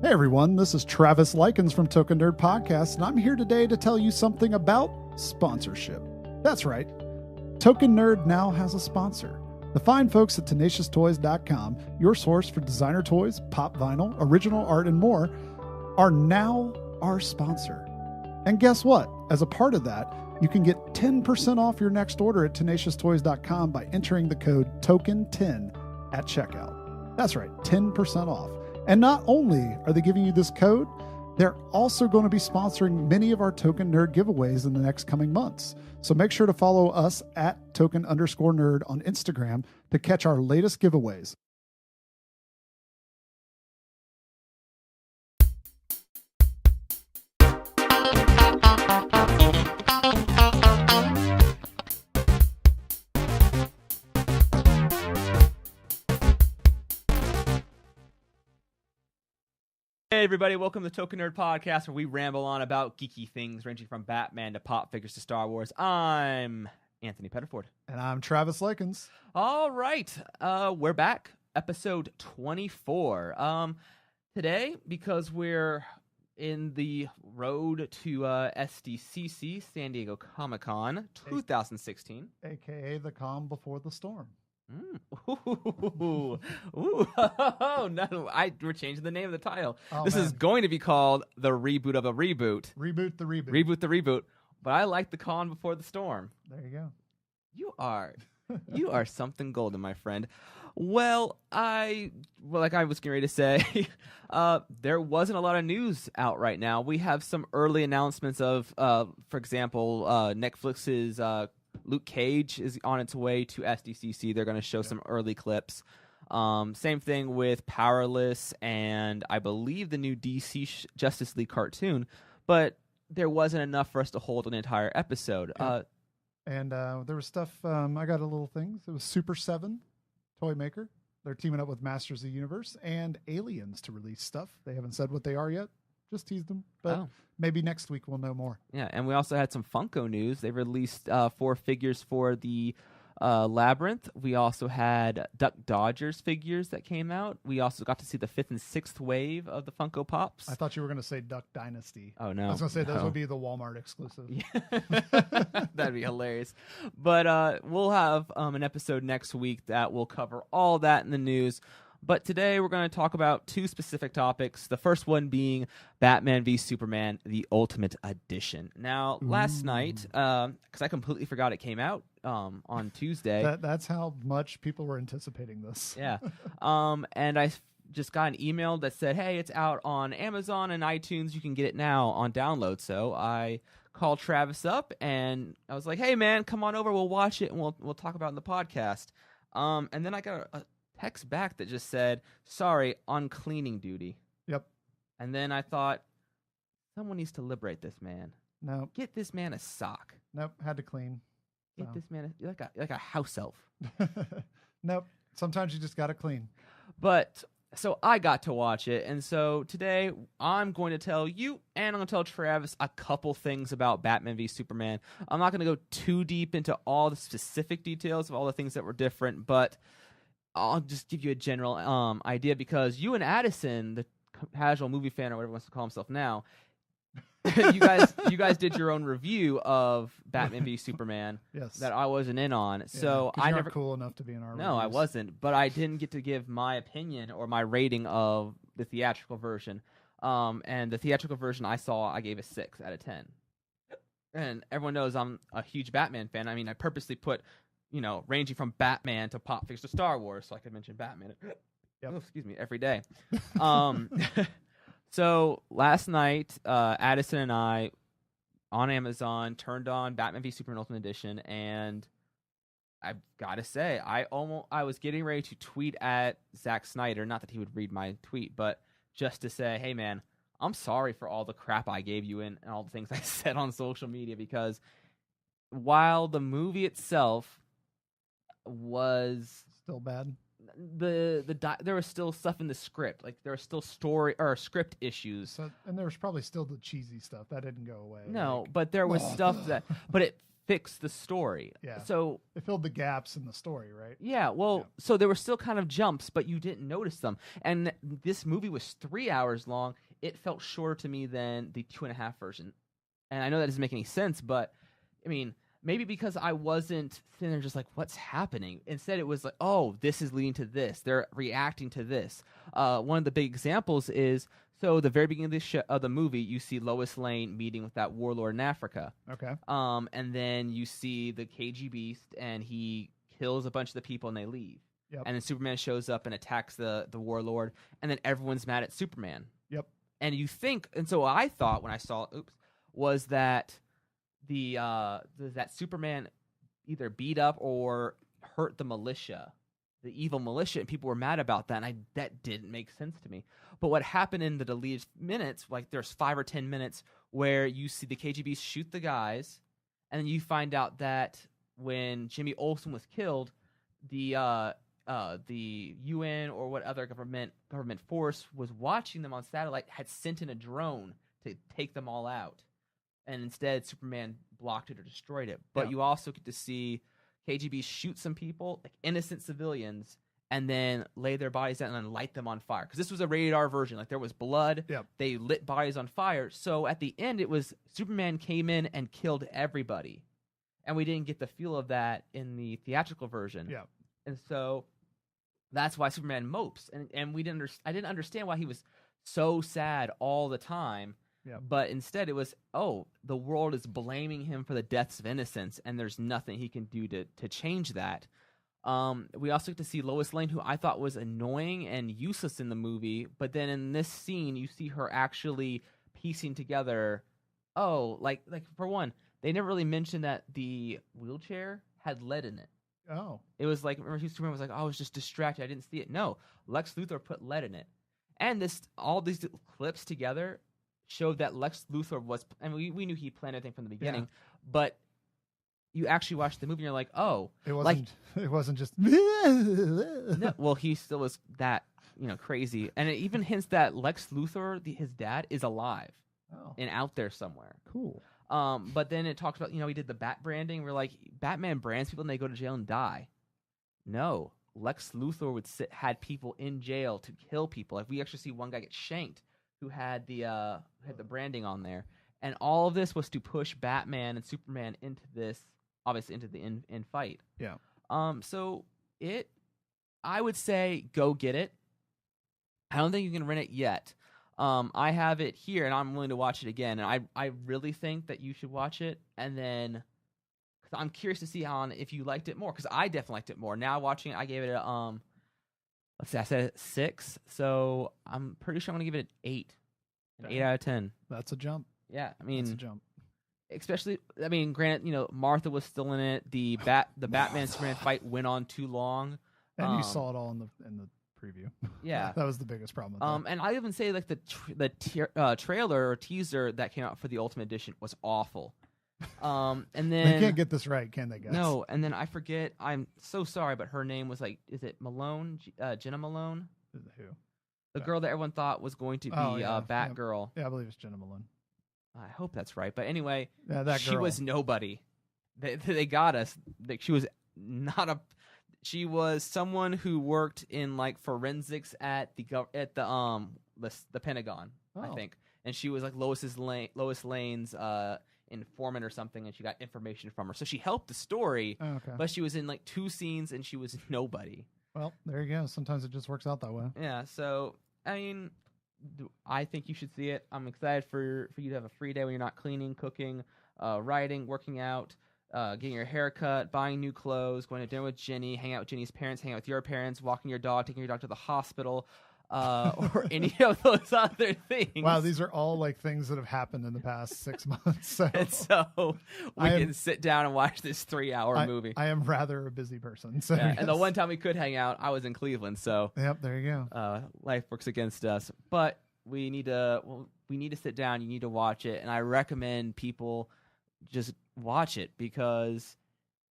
Hey everyone, this is Travis Lyinks from Token Nerd Podcast, and I'm here today to tell you something about sponsorship. That's right, Token Nerd now has a sponsor. The fine folks at TenaciousToys.com, your source for designer toys, pop vinyl, original art, and more, are now our sponsor. And guess what? As a part of that, you can get 10% off your next order at TenaciousToys.com by entering the code TOKEN10 at checkout. That's right, 10% off. And not only are they giving you this code, they're also going to be sponsoring many of our Token Nerd giveaways in the next coming months. So make sure to follow us at token_nerd on Instagram to catch our latest giveaways. Hey everybody, welcome to the Token Nerd Podcast, where we ramble on about geeky things ranging from Batman to pop figures to Star Wars. I'm Anthony Pettiford. And I'm Travis Lyinks. All right, we're back, episode 24. Today, because we're in the road to SDCC, San Diego Comic-Con 2016. AKA the calm before the storm. Ooh, no! We're changing the name of the title. This man. is going to be called the reboot of a reboot. Reboot the reboot. Reboot the reboot. But I like the calm before the storm. There you go. You are something golden, my friend. Well, like I was getting ready to say, there wasn't a lot of news out right now. We have some early announcements of, for example, Netflix's Luke Cage is on its way to SDCC. They're going to show some early clips. Same thing with Powerless and I believe the new DC Justice League cartoon, but there wasn't enough for us to hold an entire episode. Yeah. And there was stuff, I got a little things. It was Super 7, toy maker. They're teaming up with Masters of the Universe and Aliens to release stuff. They haven't said what they are yet. Just teased them, but maybe next week we'll know more. Yeah, and we also had some Funko news. They released 4 figures for the Labyrinth. We also had Duck Dodgers figures that came out. We also got to see the 5th and 6th wave of the Funko Pops. I thought you were going to say Duck Dynasty. Oh, no. I was going to say those would be the Walmart exclusive. Yeah. That'd be hilarious. But we'll have an episode next week that will cover all that in the news. But today we're going to talk about 2 specific topics. The first one being Batman v Superman, the Ultimate Edition. Now, last night, because I completely forgot it came out on Tuesday. That's how much people were anticipating this. Yeah. And I just got an email that said, hey, it's out on Amazon and iTunes. You can get it now on download. So I called Travis up and I was like, hey, man, come on over. We'll watch it and we'll talk about it in the podcast. And then I got a text back that just said, sorry, on cleaning duty. Yep. And then I thought, someone needs to liberate this man. No. Get this man a sock. Nope. Had to clean. Get this man like a house elf. Nope. Sometimes you just got to clean. But so I got to watch it. And so today I'm going to tell you and I'm going to tell Travis a couple things about Batman v Superman. I'm not going to go too deep into all the specific details of all the things that were different, but I'll just give you a general idea because you and Addison, the casual movie fan or whatever he wants to call himself now, you guys did your own review of Batman v Superman. Yes. That I wasn't in on. Yeah, so I never cool enough to be in our No, I reviews. wasn't, but I didn't get to give my opinion or my rating of the theatrical version. And the theatrical version I saw, I gave a 6 out of 10. And everyone knows I'm a huge Batman fan. I mean, I purposely put ranging from Batman to pop figures to Star Wars, so I could mention Batman. Every day. So last night, Addison and I, on Amazon, turned on Batman v Superman Ultimate Edition, and I've got to say, I was getting ready to tweet at Zack Snyder, not that he would read my tweet, but just to say, hey man, I'm sorry for all the crap I gave you and all the things I said on social media, because while the movie itself was still bad, there was still stuff in the script, like there was still story or script issues. And there was probably still the cheesy stuff that didn't go away. No, but there was stuff that, but it fix the story. Yeah. So it filled the gaps in the story, right? yeah, well, so there were still kind of jumps, but you didn't notice them. And this movie was 3 hours long. It felt shorter to me than the 2.5 version. And I know that doesn't make any sense, but I mean, maybe because I wasn't sitting there just like, what's happening? Instead, it was like, oh, this is leading to this. They're reacting to this. One of the big examples is, so the very beginning of the movie, you see Lois Lane meeting with that warlord in Africa. Okay. And then you see the KG Beast, and he kills a bunch of the people, and they leave. Yep. And then Superman shows up and attacks the warlord, and then everyone's mad at Superman. Yep. And you think, and so I thought when I saw it, was that that Superman either beat up or hurt the militia, the evil militia, and people were mad about that, and that didn't make sense to me. But what happened in the deleted minutes, like there's 5 or 10 minutes where you see the KGB shoot the guys, and then you find out that when Jimmy Olsen was killed, the UN or what other government force was watching them on satellite, had sent in a drone to take them all out. And instead, Superman blocked it or destroyed it. But you also get to see KGB shoot some people, like innocent civilians, and then lay their bodies down and light them on fire. Because this was a rated R version. Like, there was blood. Yep. They lit bodies on fire. So at the end, it was Superman came in and killed everybody. And we didn't get the feel of that in the theatrical version. Yeah. And so that's why Superman mopes. And I didn't understand why he was so sad all the time. Yeah. But instead it was, the world is blaming him for the deaths of innocents, and there's nothing he can do to change that. We also get to see Lois Lane, who I thought was annoying and useless in the movie, but then in this scene you see her actually piecing together, like for one, they never really mentioned that the wheelchair had lead in it. Oh. It was like, remember Superman was like, I was just distracted, I didn't see it. No, Lex Luthor put lead in it. And all these clips together showed that Lex Luthor was, and we knew he planned everything from the beginning, but you actually watched the movie and you're like, it wasn't just no, well, he still was that, crazy. And it even hints that Lex Luthor, his dad, is alive and out there somewhere. Cool. But then it talks about, he did the bat branding. We're like, Batman brands people and they go to jail and die. No, Lex Luthor had people in jail to kill people. Like, we actually see one guy get shanked who had the branding on there, and all of this was to push Batman and Superman into this, obviously into the in fight. Yeah. So I would say go get it. I don't think you can rent it yet. I have it here, and I'm willing to watch it again. And I really think that you should watch it, and then because I'm curious to see if you liked it more, because I definitely liked it more. Now watching it, I gave it a let's see, I said 6, so I'm pretty sure I'm gonna give it an 8. An 8 out of 10. That's a jump. Yeah, I mean, that's a jump. Especially, I mean, granted, Martha was still in it. The Batman Superman fight went on too long. And you saw it all in the preview. Yeah, that was the biggest problem with that. And I even say like the trailer or teaser that came out for the Ultimate Edition was awful. And then they can't get this right, can they, guys? No, and then I forget. I'm so sorry, but her name was like, is it Malone? Jenna Malone? Who? The girl that everyone thought was going to be Batgirl. Yeah, I believe it's Jenna Malone. I hope that's right. But anyway, she girl. Was nobody. They got us. She was She was someone who worked in like forensics at the Pentagon, I think, and she was like Lois Lane's informant or something, and she got information from her. So she helped the story, but she was in like 2 scenes, and she was nobody. Well, there you go. Sometimes it just works out that way. Yeah. So I mean, I think you should see it. I'm excited for you to have a free day when you're not cleaning, cooking, writing, working out, getting your hair cut, buying new clothes, going to dinner with Jenny, hang out with Jenny's parents, hang out with your parents, walking your dog, taking your dog to the hospital, or any of those other things. Wow, these are all like things that have happened in the past 6 months. So, and so we can sit down and watch this 3-hour movie. I am rather a busy person. So yeah, and the one time we could hang out, I was in Cleveland. So yep, there you go. Life works against us, but we need to sit down. You need to watch it, and I recommend people just watch it because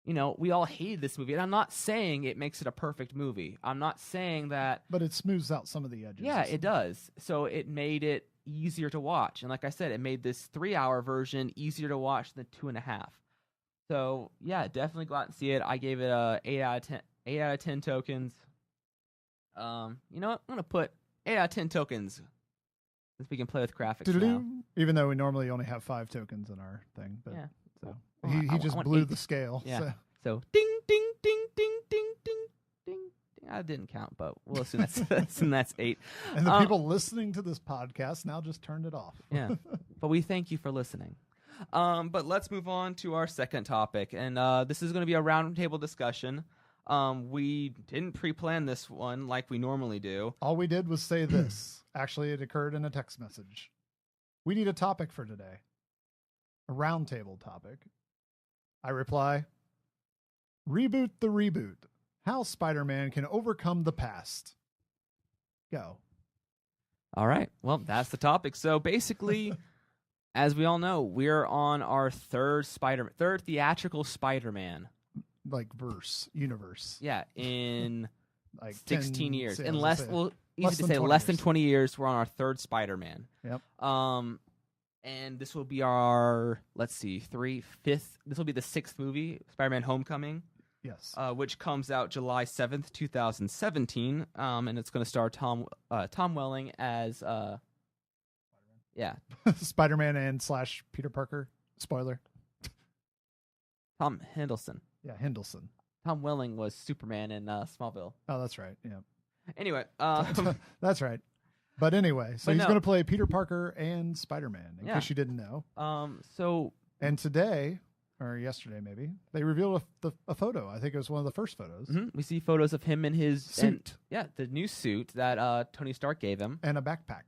we all hated this movie, and I'm not saying it makes it a perfect movie. I'm not saying that, but it smooths out some of the edges. Yeah, it does. So it made it easier to watch, and like I said, it made this 3-hour version easier to watch than 2.5. So yeah, definitely go out and see it. I gave it a 8 out of 10. 8 out of 10 tokens. You know what? I'm gonna put 8 out of 10 tokens. Since we can play with graphics now. Even though we normally only have 5 tokens in our thing, but Yeah. so Well, he just blew 8. the scale. Yeah. So ding ding ding ding ding ding ding. I didn't count, but we'll assume that's 8. And the people listening to this podcast now just turned it off. Yeah. But we thank you for listening. But let's move on to our second topic, and this is going to be a roundtable discussion. We didn't pre-plan this one like we normally do. All we did was say this. Actually, it occurred in a text message. We need a topic for today. A roundtable topic. I reply, Reboot the Reboot. How Spider-Man can overcome the past. Go. All right. Well, that's the topic. So basically, as we all know, we're on our third theatrical Spider-Man. Like universe. Yeah, in like 16 years. Easy to say, less than 20 years, we're on our third Spider-Man. Yep. And this will be our, this will be the 6th movie, Spider-Man Homecoming. Yes. Which comes out July 7th, 2017. And it's going to star Tom Welling as, Spider-Man and / Peter Parker. Spoiler. Tom Hiddleston. Yeah, Hendelson. Tom Welling was Superman in Smallville. Oh, that's right. Yeah. Anyway. That's right. But anyway, so he's going to play Peter Parker and Spider-Man, in case you didn't know. And today, or yesterday maybe, they revealed a photo. I think it was one of the first photos. Mm-hmm. We see photos of him in his suit. The new suit that Tony Stark gave him. And a backpack.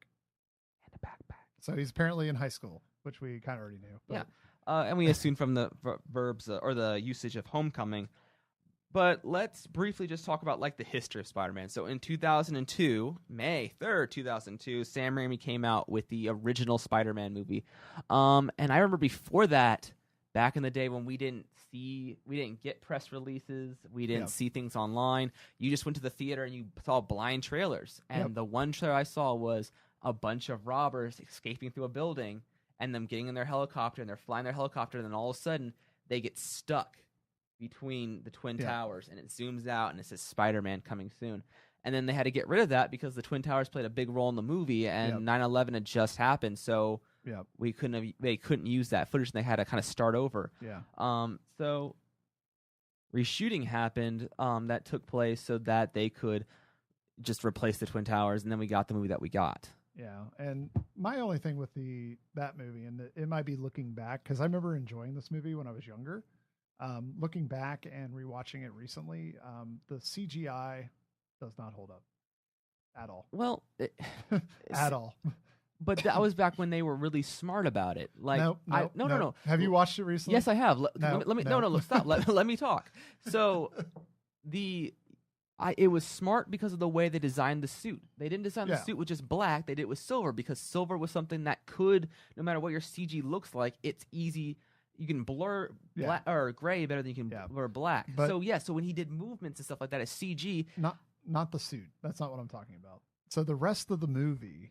So he's apparently in high school, which we kind of already knew. But. Yeah. And we assume from the verbs or the usage of Homecoming. But let's briefly just talk about the history of Spider-Man. So in 2002, May 3rd, 2002, Sam Raimi came out with the original Spider-Man movie. And I remember before that, back in the day when we didn't get press releases, we didn't see things online. You just went to the theater and you saw blind trailers. And the one trailer I saw was a bunch of robbers escaping through a building and them getting in their helicopter and they're flying their helicopter. And then all of a sudden they get stuck between the Twin Towers, and it zooms out, and it says Spider-Man coming soon. And then they had to get rid of that because the Twin Towers played a big role in the movie, and 9/11 had just happened, so they couldn't use that footage, and they had to kind of start over. So reshooting happened that took place so that they could just replace the Twin Towers, and then we got the movie that we got. Yeah, and my only thing with that movie, and it might be looking back, because I remember enjoying this movie when I was younger. Looking back and rewatching it recently, the CGI does not hold up at all. Well, at all. But that was back when they were really smart about it. No. Have you watched it recently? Yes, I have. Stop. Let me talk. So it was smart because of the way they designed the suit. They didn't design the suit with just black. They did it with silver because silver was something that could, no matter what your CG looks like, it's easy. You can blur black or gray better than you can blur black. But so when he did movements and stuff like that, it's CG. Not the suit. That's not what I'm talking about. So the rest of the movie,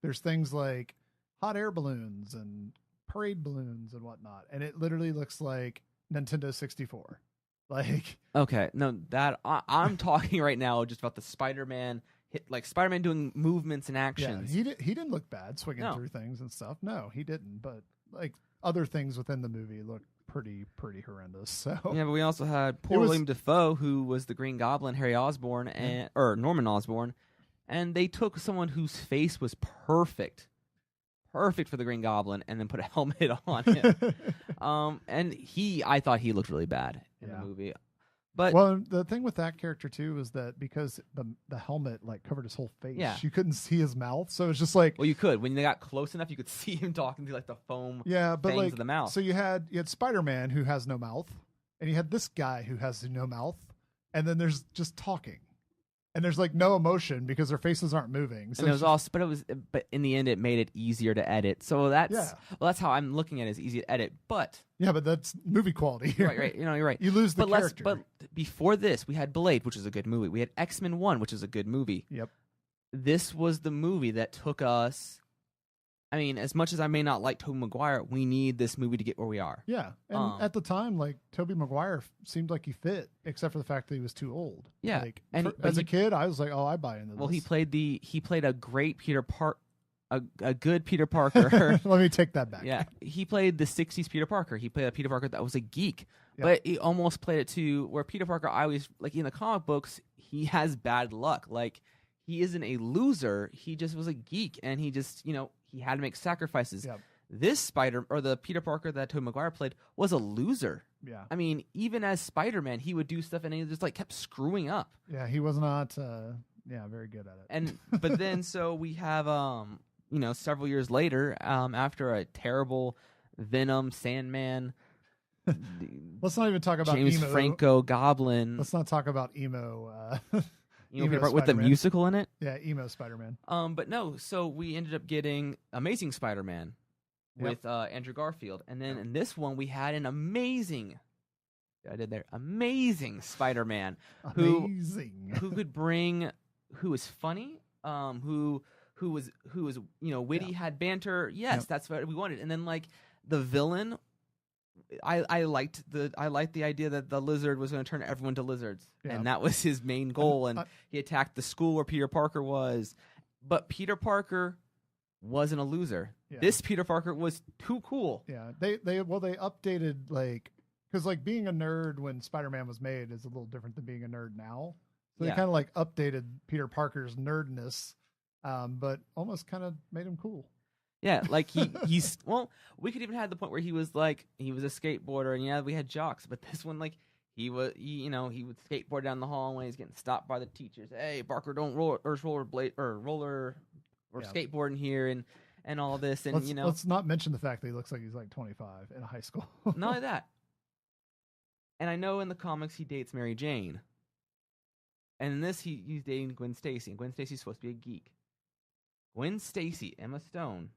there's things like hot air balloons and parade balloons and whatnot, and it literally looks like Nintendo 64. Okay, no, that I'm talking right now just about the Spider-Man. Spider-Man doing movements and actions. Yeah, he didn't look bad swinging through things and stuff. No, he didn't. But other things within the movie look pretty horrendous. So yeah, but we also had William Dafoe, who was the Green Goblin, Harry Osborn, or Norman Osborn, and they took someone whose face was perfect for the Green Goblin, and then put a helmet on him. And I thought he looked really bad in the movie. But the thing with that character too is that because the helmet covered his whole face, you couldn't see his mouth, so it's just well, you could when they got close enough, you could see him talking through the foam fangs of the mouth. So you had Spider-Man who has no mouth, and you had this guy who has no mouth, and then there's just talking, and there's no emotion because their faces aren't moving. So and but in the end, it made it easier to edit. So that's how I'm looking at it, as easy to edit, but. Yeah, but that's movie quality. Right. You're right. You lose the character. But before this, we had Blade, which is a good movie. We had X-Men 1, which is a good movie. Yep. This was the movie that took us I mean, as much as I may not like Tobey Maguire, we need this movie to get where we are. Yeah, and at the time, like Tobey Maguire seemed like he fit, except for the fact that he was too old. Yeah, like, and as a kid, I was like, oh, I buy into this. Well, he played a great Peter a good Peter Parker. Let me take that back. Yeah, he played the '60s Peter Parker. He played a Peter Parker that was a geek, but he almost played it to where Peter Parker. I always like in the comic books, he has bad luck. Like he isn't a loser. He just was a geek, and he just he had to make sacrifices. Yep. This the Peter Parker that Tobey Maguire played was a loser. Yeah. I mean, even as Spider-Man, he would do stuff and he just like kept screwing up. Yeah, he was not very good at it. And but then so we have several years later, after a terrible Venom, Sandman, let's not even talk about James emo. Franco Goblin. Let's not talk about emo. With the musical in it. Yeah, emo Spider-Man. But no, so we ended up getting Amazing Spider-Man with Andrew Garfield, and then in this one we had an amazing Spider-Man who could bring, who was funny, who was witty, had banter. Yes, that's what we wanted. And then like the villain, I liked the idea that the lizard was going to turn everyone to lizards, and that was his main goal. And he attacked the school where Peter Parker was, but Peter Parker wasn't a loser. Yeah. This Peter Parker was too cool. Yeah, they updated because being a nerd when Spider-Man was made is a little different than being a nerd now. So they kind of updated Peter Parker's nerdness, but almost kind of made him cool. Yeah, like he's we could even have the point where he was a skateboarder, and we had jocks, but this one he would skateboard down the hall when he's getting stopped by the teachers. Hey, Parker, don't roller skateboard in here and all this, and let's not mention the fact that he looks like he's 25 in high school. Not only that, and I know in the comics he dates Mary Jane, and in this he's dating Gwen Stacy, and Gwen Stacy's supposed to be a geek. Gwen Stacy, Emma Stone,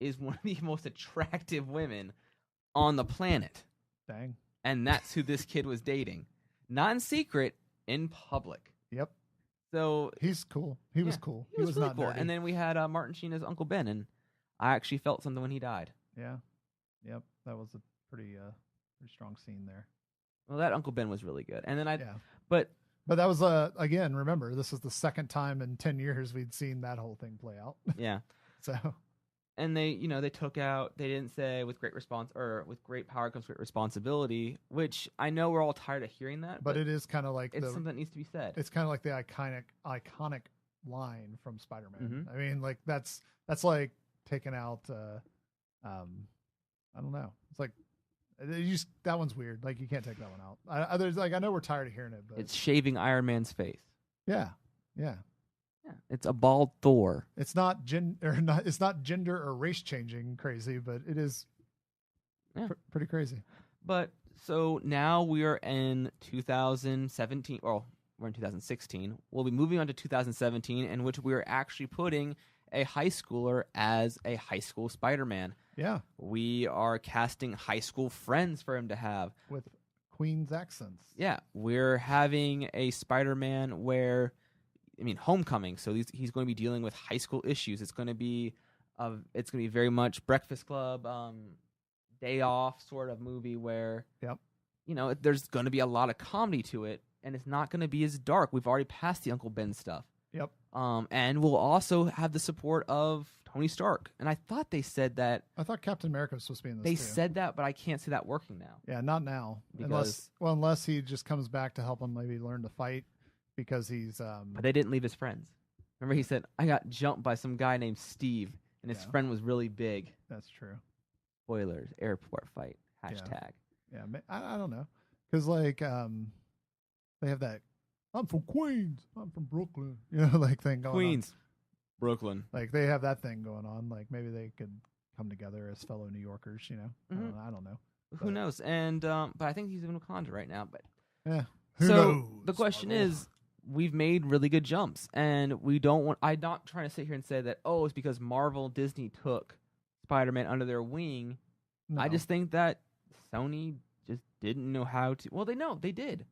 is one of the most attractive women on the planet. Dang. And that's who this kid was dating. Not in secret, in public. Yep. So he's cool. He was cool. He was really not cool. nerdy. And then we had Martin Sheen as Uncle Ben, and I actually felt something when he died. Yeah. Yep. That was a pretty strong scene there. Well, that Uncle Ben was really good. And then But that was again, remember, this is the second time in 10 years we'd seen that whole thing play out. Yeah. So, and they didn't say with great power comes great responsibility, which I know we're all tired of hearing that. But it is kind of like it's something that needs to be said. It's kind of like the iconic line from Spider-Man. Mm-hmm. I mean, that's like taking out I don't know. It's like that one's weird. Like you can't take that one out. I know we're tired of hearing it, but it's shaving Iron Man's face. Yeah. It's a bald Thor. It's not it's not gender or race changing crazy, but it is pretty crazy. But so now we are in 2017. Well, we're in 2016. We'll be moving on to 2017, in which we are actually putting a high schooler as a high school Spider-Man. Yeah. We are casting high school friends for him to have. With Queen's accents. Yeah. We're having a Spider-Man where, Homecoming. So he's going to be dealing with high school issues. It's going to be very much Breakfast Club, day off sort of movie where, there's going to be a lot of comedy to it, and it's not going to be as dark. We've already passed the Uncle Ben stuff. Yep. And we'll also have the support of Tony Stark. And I thought they said that. I thought Captain America was supposed to be in this. They too. said that, but I can't see that working now. Yeah, not now. Unless he just comes back to help him maybe learn to fight, because he's. But they didn't leave his friends. Remember, he said, "I got jumped by some guy named Steve, and his friend was really big." That's true. Spoilers. Airport fight. Hashtag. Yeah, I don't know, because they have that. I'm from Queens. I'm from Brooklyn. Thing going Queens. on. Brooklyn. Like they have that thing going on. Like maybe they could come together as fellow New Yorkers. Mm-hmm. I don't know. Who knows? And but I think he's in Wakanda right now. But yeah. Who knows? The question is, we've made really good jumps, and we don't want. I'm not trying to sit here and say that it's because Marvel, Disney took Spider-Man under their wing. No. I just think that Sony just didn't know how to. Well, they did.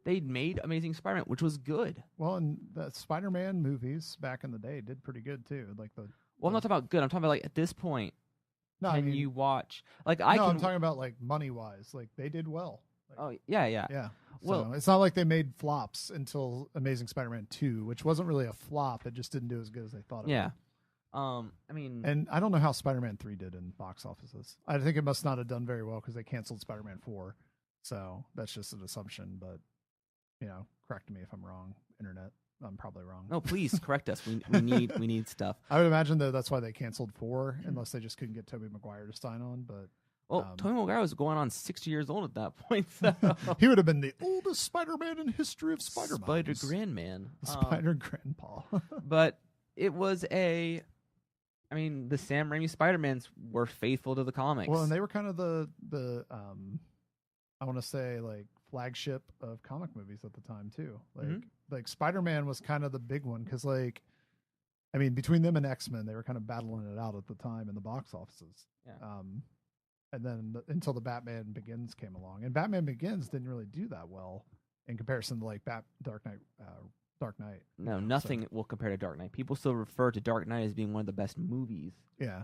They made Amazing Spider-Man, which was good. Well, and the Spider-Man movies back in the day did pretty good too. Like Well, I'm not talking about good. I'm talking about like at this point. No, Can you watch? Like I can. I'm talking about like money wise. Like they did well. Like, oh yeah. Yeah. Well, so it's not like they made flops until Amazing Spider-Man 2, which wasn't really a flop. It just didn't do as good as they thought it would. I mean, and I don't know how Spider-Man 3 did in box offices. I think it must not have done very well because they canceled Spider-Man 4. So that's just an assumption, but correct me if I'm wrong, internet. I'm probably wrong. No, please correct us. We need stuff. I would imagine though that's why they canceled 4, unless they just couldn't get Tobey Maguire to sign on. But Tobey Maguire was going on 60 years old at that point. So. He would have been the oldest Spider-Man in history of Spider-Man. Spider-Grandman. Spider-Grandpa. But it was the Sam Raimi Spider-Mans were faithful to the comics. Well, and they were kind of the I want to say like flagship of comic movies at the time too. Like Spider-Man was kind of the big one because between them and X-Men, they were kind of battling it out at the time in the box offices. Yeah. And then until the Batman Begins came along, and Batman Begins didn't really do that well in comparison to like Dark Knight. No, nothing will compare to Dark Knight. People still refer to Dark Knight as being one of the best movies. Yeah.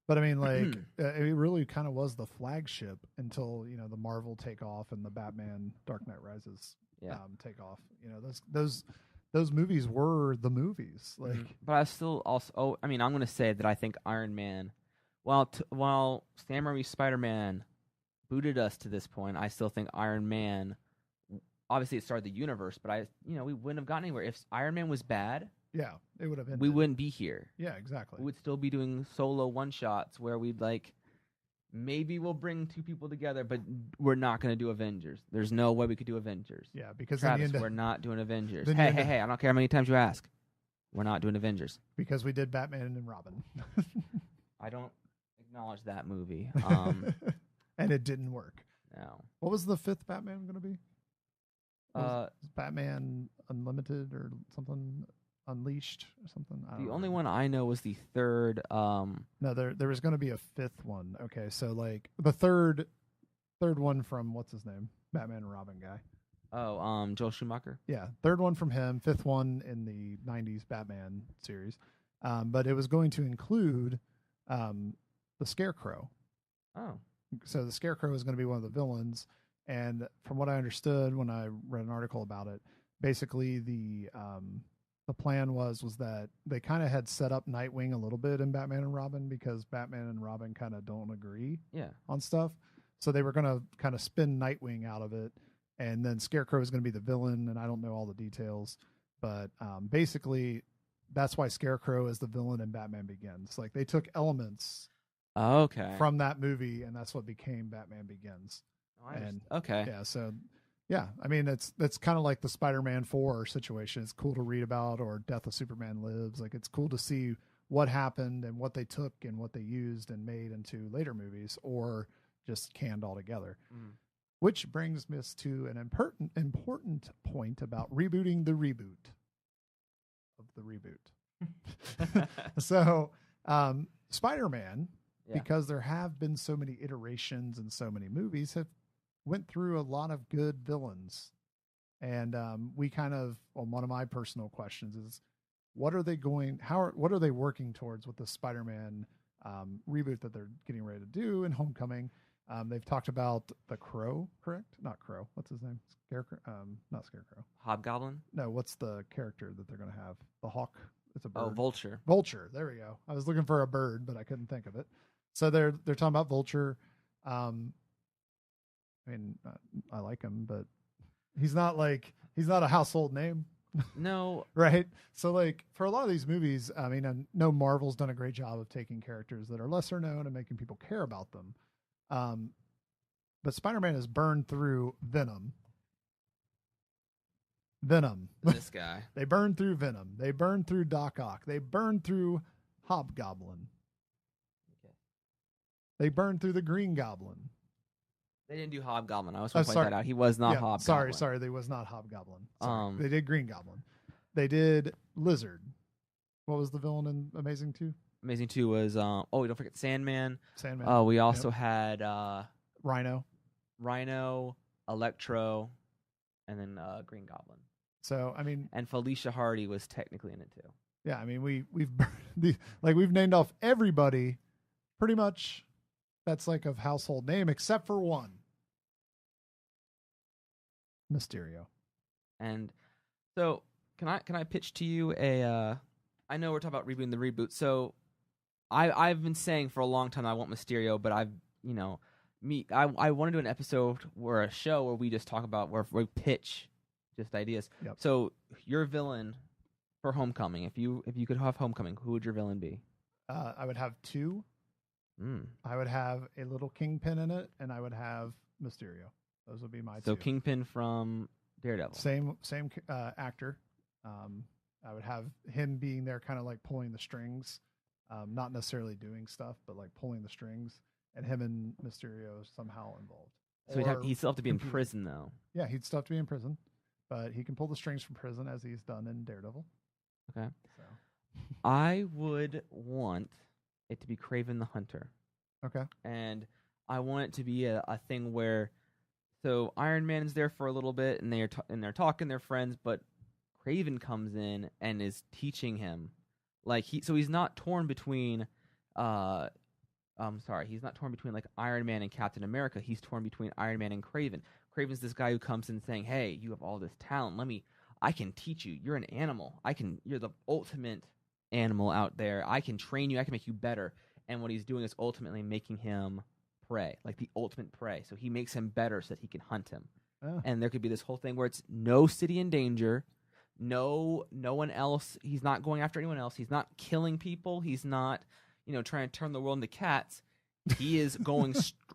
But it really kind of was the flagship until, the Marvel takeoff and the Batman Dark Knight Rises takeoff. Those movies were the movies. But I still also, I'm going to say that I think Iron Man, while Sam Raimi's Spider-Man booted us to this point, I still think Iron Man, obviously it started the universe, but we wouldn't have gotten anywhere. If Iron Man was bad, yeah, it would have ended. We wouldn't be here. Yeah, exactly. We would still be doing solo one-shots where we'd maybe we'll bring 2 people together, but we're not going to do Avengers. There's no way we could do Avengers. Yeah, because Travis, we're not doing Avengers. Hey, I don't care how many times you ask. We're not doing Avengers. Because we did Batman and Robin. I don't acknowledge that movie. And it didn't work. No. What was the 5th Batman going to be? Batman Unlimited or something? Unleashed or something. The only one I know was the 3rd. No, there was going to be a 5th one. Okay, so like the third one from what's his name, Batman and Robin guy. Oh, Joel Schumacher. Yeah, 3rd one from him, 5th one in the '90s Batman series, but it was going to include the Scarecrow. Oh, so the Scarecrow is going to be one of the villains, and from what I understood when I read an article about it, basically the plan was that they kind of had set up Nightwing a little bit in Batman and Robin because Batman and Robin kind of don't agree on stuff. So they were going to kind of spin Nightwing out of it, and then Scarecrow is going to be the villain, and I don't know all the details, but basically that's why Scarecrow is the villain in Batman Begins. Like they took elements from that movie, and that's what became Batman Begins. Yeah, it's kind of like the Spider-Man 4 situation. It's cool to read about, or Death of Superman Lives. Like it's cool to see what happened and what they took and what they used and made into later movies, or just canned altogether. Which brings us to an important point about rebooting the reboot of the reboot. So, Spider-Man, because there have been so many iterations and so many movies, have went through a lot of good villains. And we kind of, one of my personal questions is, what are they working towards with the Spider-Man reboot that they're getting ready to do in Homecoming? They've talked about the Crow, correct? Not Crow. What's his name? Scarecrow? Not Scarecrow. Hobgoblin? No, what's the character that they're going to have? The Hawk? It's a bird. Oh, Vulture. Vulture. There we go. I was looking for a bird, but I couldn't think of it. So they're talking about Vulture. I like him, but he's not a household name. No. Right? So like for a lot of these movies, I know Marvel's done a great job of taking characters that are lesser known and making people care about them. But Spider-Man has burned through Venom. This guy. They burned through Venom. They burned through Doc Ock. They burned through Hobgoblin. Okay. They burned through the Green Goblin. They didn't do Hobgoblin. I was going to point that out. He was not Hobgoblin. Sorry. They was not Hobgoblin. They did Green Goblin. They did Lizard. What was the villain in Amazing 2? Amazing 2 was, don't forget Sandman. Sandman. We also had Rhino, Electro, and then Green Goblin. So, and Felicia Hardy was technically in it too. Yeah, I mean we've named off everybody pretty much that's like of household name except for one. Mysterio. And so can I pitch to you a I know we're talking about rebooting the reboot. So I've been saying for a long time I want Mysterio, but I want to do an episode or a show where we just talk about where we pitch just ideas. Yep. So your villain for Homecoming, if you could have Homecoming, who would your villain be? I would have two. I would have a little Kingpin in it, and I would have Mysterio. Those would be my two. So Kingpin from Daredevil. Same actor. I would have him being there, kind of like pulling the strings, not necessarily doing stuff, but like pulling the strings, and him and Mysterio somehow involved. So he'd still have to be in prison, though. Yeah, he'd still have to be in prison, but he can pull the strings from prison as he's done in Daredevil. Okay. So. I would want it to be Kraven the Hunter. Okay. And I want it to be a thing where, so Iron Man's there for a little bit, and they're talking, they're friends, but Kraven comes in and is teaching him, so he's not torn between, he's not torn between like Iron Man and Captain America. He's torn between Iron Man and Kraven. Kraven's this guy who comes in saying, "Hey, you have all this talent. I can teach you. You're an animal. You're the ultimate animal out there. I can train you. I can make you better." And what he's doing is ultimately making him prey, like the ultimate prey. So he makes him better so that he can hunt him. Oh. And there could be this whole thing where it's no city in danger, no one else. He's not going after anyone else. He's not killing people. He's not, trying to turn the world into cats. He is going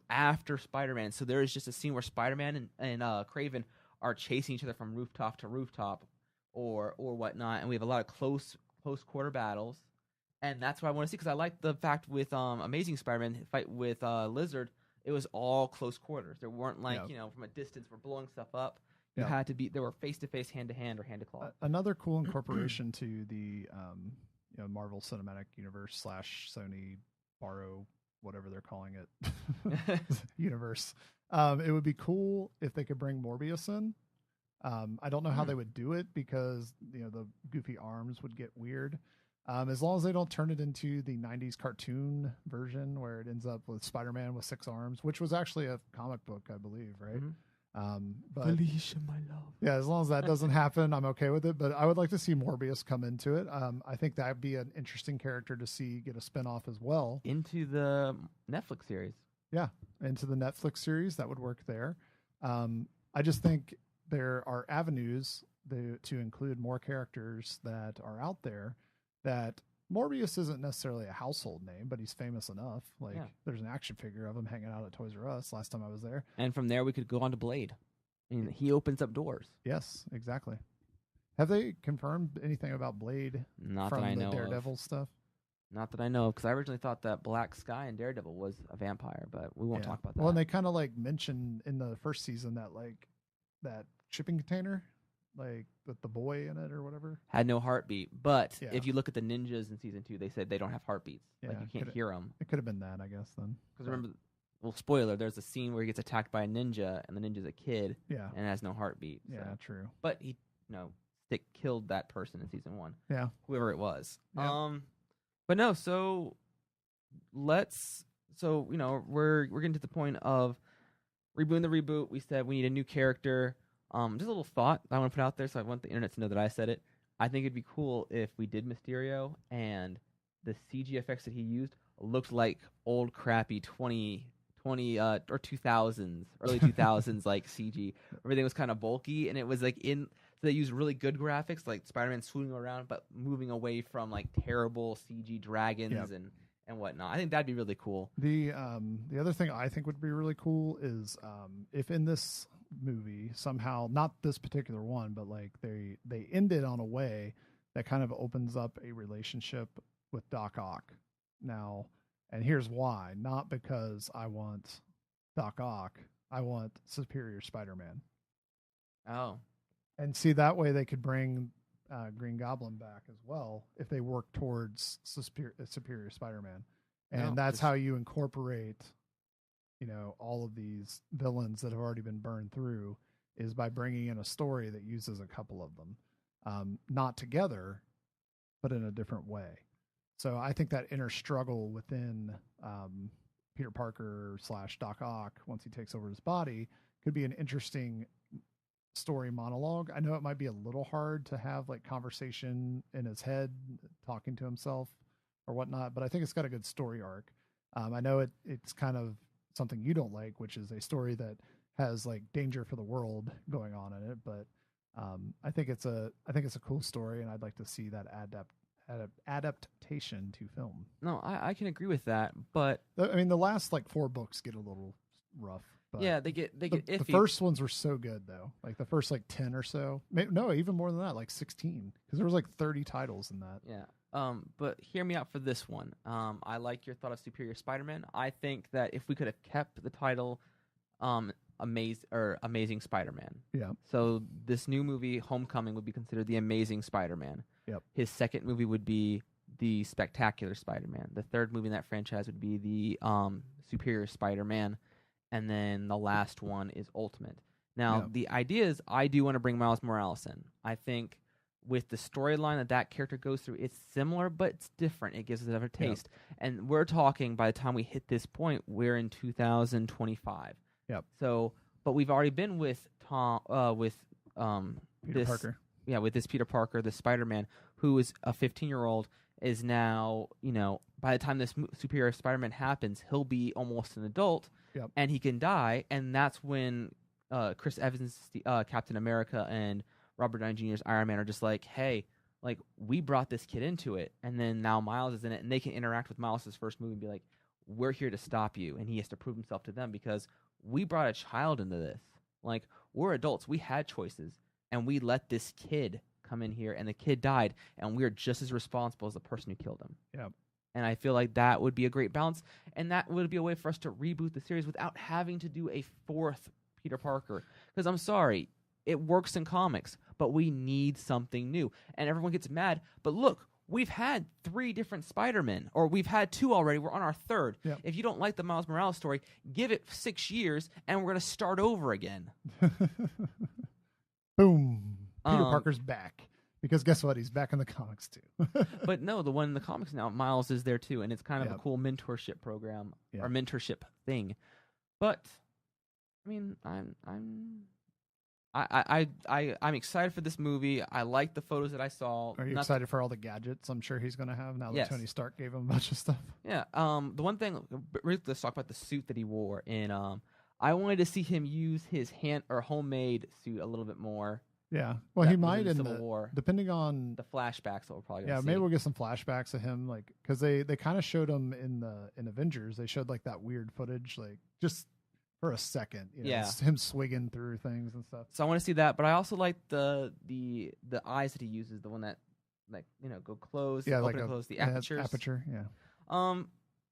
after Spider-Man. So there is just a scene where Spider-Man and Kraven are chasing each other from rooftop to rooftop or whatnot. And we have a lot of close quarter battles. And that's what I want to see, because I like the fact with Amazing Spider-Man fight with Lizard, it was all close quarters. There weren't from a distance we're blowing stuff up. You had to be, there were face-to-face, hand-to-hand, or hand-to-claw. Another cool incorporation to the Marvel Cinematic Universe / Sony borrow, whatever they're calling it, universe. It would be cool if they could bring Morbius in. I don't know how they would do it, because the goofy arms would get weird. As long as they don't turn it into the 90s cartoon version where it ends up with Spider-Man with 6 arms, which was actually a comic book, I believe, right? Mm-hmm. But Felicia, my love. Yeah, as long as that doesn't happen, I'm okay with it. But I would like to see Morbius come into it. I think that would be an interesting character to see get a spinoff as well. Into the Netflix series. Yeah, into the Netflix series. That would work there. I just think there are avenues to include more characters that are out there. That Morbius isn't necessarily a household name, but he's famous enough. There's an action figure of him hanging out at Toys R Us last time I was there. And from there, we could go on to Blade. I mean, he opens up doors. Yes, exactly. Have they confirmed anything about Blade Not from that I the know Daredevil of. stuff? Not that I know, because I originally thought that Black Sky and Daredevil was a vampire, but we won't talk about that. Well, and they kind of mentioned in the first season that that shipping container, with the boy in it or whatever, had no heartbeat. But if you look at the ninjas in season 2, they said they don't have heartbeats. You can't hear them. It could have been that, I guess, then. Because remember, spoiler, there's a scene where he gets attacked by a ninja, and the ninja's a kid, and has no heartbeat. Yeah, true. But he, Stick killed that person in season 1. Yeah. Whoever it was. Yeah. But no, we're getting to the point of rebooting the reboot. We said we need a new character. Just a little thought I want to put out there, so I want the internet to know that I said it. I think it'd be cool if we did Mysterio and the CG effects that he used looked like old crappy 2020 or 2000s, early 2000s CG. Everything was kind of bulky, and it was so they used really good graphics, like Spider-Man swinging around, but moving away from terrible CG dragons and whatnot. I think that'd be really cool. The other thing I think would be really cool is if in this movie somehow, not this particular one, but they end it on a way that kind of opens up a relationship with Doc Ock. Now, and here's why: not because I want Doc Ock, I want Superior Spider-Man. Oh, and see, that way they could bring Green Goblin back as well if they work towards Superior Spider-Man, and that's how you incorporate all of these villains that have already been burned through, is by bringing in a story that uses a couple of them, not together, but in a different way. So I think that inner struggle within Peter Parker / Doc Ock, once he takes over his body, could be an interesting story monologue. I know it might be a little hard to have like conversation in his head, talking to himself or whatnot, but I think it's got a good story arc. I know it's kind of something you don't like, which is a story that has like danger for the world going on in it, but I think it's a cool story, and I'd like to see that adaptation to film. No, I can agree with that, but I mean, the last like 4 books get a little rough. But yeah, they get iffy. The first ones were so good though, like the first like 10 or so. No, even more than that, like 16, because there was like 30 titles in that. Yeah. But hear me out for this one. I like your thought of Superior Spider-Man. I think that if we could have kept the title, Amazing Spider-Man. Yeah. So this new movie, Homecoming, would be considered the Amazing Spider-Man. Yep. His second movie would be the Spectacular Spider-Man. The third movie in that franchise would be the Superior Spider-Man. And then the last one is Ultimate. Now, the idea is I do want to bring Miles Morales in. I think with the storyline that character goes through, it's similar, but it's different. It gives us another taste. And we're talking, by the time we hit this point, we're in 2025. Yep. So, but we've already been with Peter Parker. Yeah, with this Peter Parker, the Spider-Man, who is a 15-year-old, is now, by the time this Superior Spider-Man happens, he'll be almost an adult. Yep. And he can die, and that's when Chris Evans, Captain America, and Robert Downey Jr.'s Iron Man are just like, hey, like, we brought this kid into it, and then now Miles is in it, and they can interact with Miles' first movie and be like, we're here to stop you, and he has to prove himself to them because we brought a child into this. Like, we're adults. We had choices, and we let this kid come in here, and the kid died, and we're just as responsible as the person who killed him. Yeah. And I feel like that would be a great balance, and that would be a way for us to reboot the series without having to do a 4th Peter Parker. Because I'm sorry, it works in comics, but we need something new. And everyone gets mad, but look, we've had 3 different Spider-Men, or we've had 2 already. We're on our 3rd. Yep. If you don't like the Miles Morales story, give it 6 years, and we're going to start over again. Boom. Peter Parker's back. Because guess what? He's back in the comics, too. But no, the one in the comics now, Miles is there, too, and it's kind of a cool mentorship program, or mentorship thing. But, I mean, I'm excited for this movie. I like the photos that I saw. Are you excited for all the gadgets I'm sure he's going to have now that Tony Stark gave him a bunch of stuff? Yeah. The one thing, let's talk about the suit that he wore. And I wanted to see him use his homemade suit a little bit more. Yeah. Well, he might in Civil War. Depending on the flashbacks that we're probably see. Maybe we'll get some flashbacks of him, like, because they kind of showed him in Avengers. They showed like that weird footage, like just for a second, him swigging through things and stuff. So I want to see that, but I also like the eyes that he uses, the one that, like, go close, open and close, the apertures. Aperture, yeah.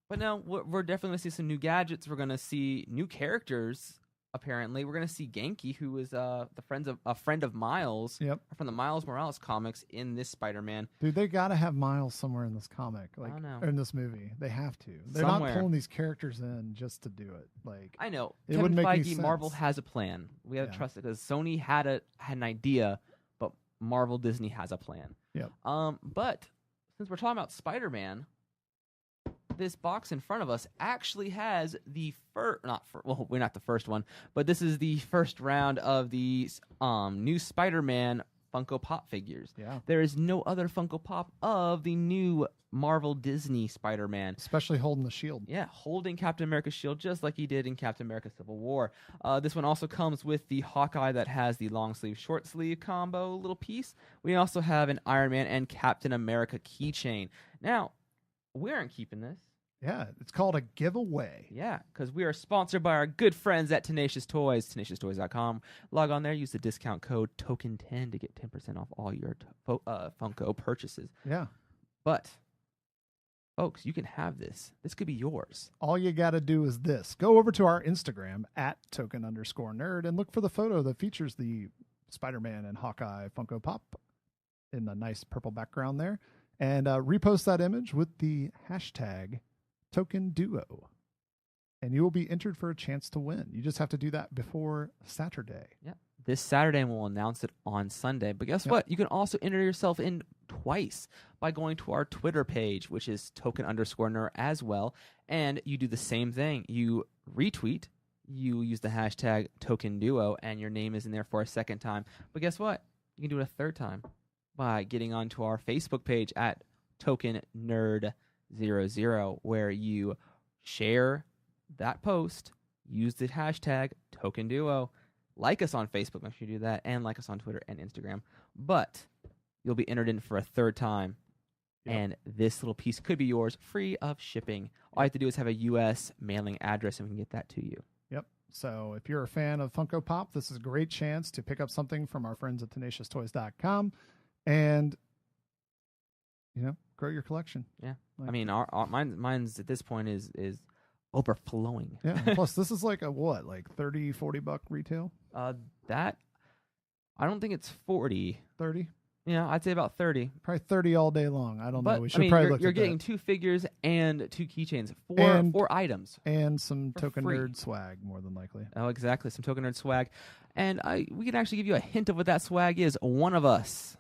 But no, we're definitely going to see some new gadgets. We're going to see new characters. Apparently, we're going to see Genki, who is a friend of Miles, from the Miles Morales comics, in this Spider-Man. Dude, they got to have Miles somewhere in this comic, like, or in this movie. They have to. They're not pulling these characters in just to do it. Like, I know. It wouldn't make any sense. Marvel has a plan. We have to trust it, because Sony had an idea, but Marvel Disney has a plan. Yep. But since we're talking about Spider-Man, this box in front of us actually has the we're not the first one, but this is the first round of the new Spider-Man Funko Pop figures. Yeah. There is no other Funko Pop of the new Marvel Disney Spider-Man. Especially holding the shield. Yeah, holding Captain America's shield just like he did in Captain America Civil War. This one also comes with the Hawkeye that has the long sleeve, short sleeve combo little piece. We also have an Iron Man and Captain America keychain. Now, we aren't keeping this. Yeah, it's called a giveaway. Yeah, because we are sponsored by our good friends at Tenacious Toys, tenacioustoys.com. Log on there, use the discount code TOKEN10 to get 10% off all your Funko purchases. Yeah. But, folks, you can have this. This could be yours. All you got to do is this. Go over to our Instagram at @token_nerd and look for the photo that features the Spider-Man and Hawkeye Funko Pop in the nice purple background there. And repost that image with the hashtag Token Duo, and you will be entered for a chance to win. You just have to do that before Saturday. Yeah, this Saturday, and we'll announce it on Sunday. But guess what? You can also enter yourself in twice by going to our Twitter page, which is token_nerd as well. And you do the same thing. You retweet, you use the hashtag tokenduo, and your name is in there for a second time. But guess what? You can do it a third time by getting onto our Facebook page at tokennerd00, where you share that post, use the hashtag tokenduo, like us on Facebook, make sure you do that, and like us on Twitter and Instagram. But you'll be entered in for a third time, and this little piece could be yours, free of shipping. All you have to do is have a U.S. mailing address, and we can get that to you. Yep. So if you're a fan of Funko Pop, this is a great chance to pick up something from our friends at TenaciousToys.com and, grow your collection. Yeah. I mean, mine's at this point is overflowing. Yeah. Plus, this is like a what, like $30, $40 retail? That, I don't think it's 40. 30? Yeah, I'd say about 30. Probably 30 all day long. I don't know. We should I mean, probably look you're at getting that. 2 figures and 2 keychains, four items. And some for Token free. Nerd swag, more than likely. Oh, exactly. Some Token Nerd swag. And we can actually give you a hint of what that swag is. One of us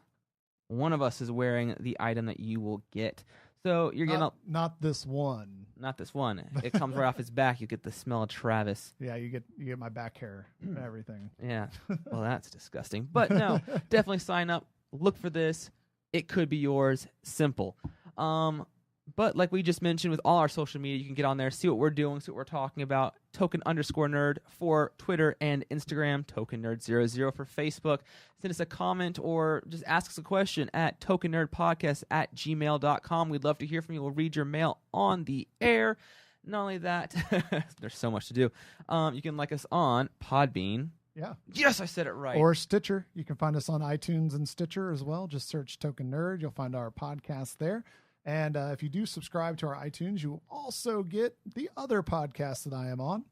is wearing the item that you will get. So you're getting not this one. Not this one. It comes right off his back. You get the smell of Travis. Yeah, you get my back hair and everything. Yeah. Well, that's disgusting. But no, definitely sign up. Look for this. It could be yours. Simple. But like we just mentioned with all our social media, you can get on there, see what we're doing, see what we're talking about. Token_nerd for Twitter and Instagram. TokenNerd00 for Facebook. Send us a comment or just ask us a question at tokennerdpodcast@gmail.com. We'd love to hear from you. We'll read your mail on the air. Not only that, there's so much to do. You can like us on Podbean. Yeah. Yes, I said it right. Or Stitcher. You can find us on iTunes and Stitcher as well. Just search Token Nerd. You'll find our podcast there. And if you do subscribe to our iTunes, you will also get the other podcast that I am on.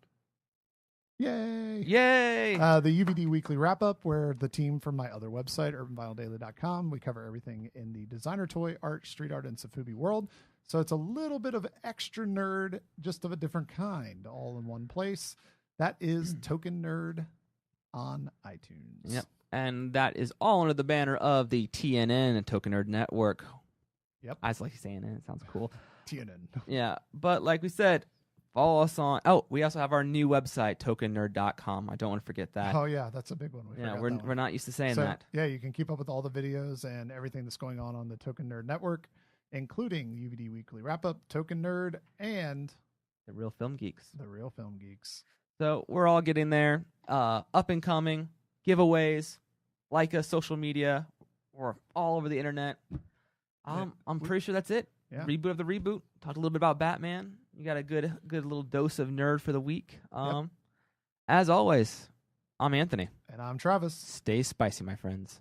Yay! Yay! The UVD Weekly Wrap-Up, where the team from my other website, urbanvinyldaily.com, we cover everything in the designer toy, art, street art, and Sofubi world. So it's a little bit of extra nerd, just of a different kind, all in one place. That is Token Nerd on iTunes. Yep. And that is all under the banner of the TNN and Token Nerd Network. Yep. I just like saying it. It sounds cool. TNN. Yeah. But like we said, follow us on... Oh, we also have our new website, tokennerd.com. I don't want to forget that. Oh, yeah. That's a big one. We're not used to saying that. Yeah, you can keep up with all the videos and everything that's going on the Token Nerd Network, including UVD Weekly Wrap-Up, Token Nerd, and... The Real Film Geeks. The Real Film Geeks. So we're all getting there. Up and coming. Giveaways. Like us, social media. We're all over the internet. I'm pretty sure that's it. Yeah. Reboot of the Reboot. Talked a little bit about Batman. You got a good little dose of nerd for the week. As always, I'm Anthony. And I'm Travis. Stay spicy, my friends.